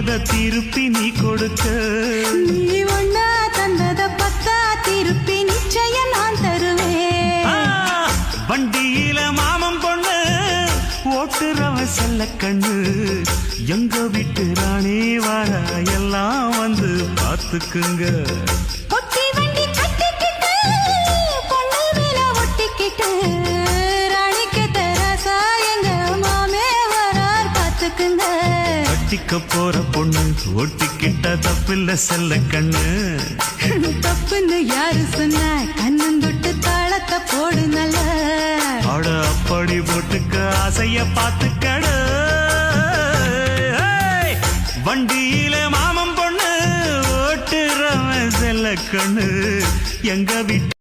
தந்தத திருப்பி நீ கொடுக்க. நீ ஒன்னா தந்தத பத்தா திருப்பி நிச்சயம் நான் தருவேன். வண்டியில மாமன் பொண்ணு ஓட்டுறவ செல்ல கண்ணு, எங்க வீட்டு ராணி வார எல்லாம் வந்து பார்த்துக்குங்க. ஒட்டி வண்டி கட்டிக்கிட்டு பொண்ணு மேல ஒட்டிக்கிட்டு ராணிக்கு தராசா எங்க மாமே வரார் பார்த்துக்குங்க. கட்டிக்க போற பொண்ணு ஒட்டிக்கிட்ட தப்பில்ல செல்ல கண்ணு. தப்புன்னு யாரு சொன்ன கண்ணந்தொட்டு தாளத்தை போடு நல்ல. அட அப்படி போட்டுக்க ஆசைய பார்த்துக்கடு. வண்டியில மாமன் பொண்ணு ஓட்டுறவன் செல்ல கண்ணு, எங்க வீட்டு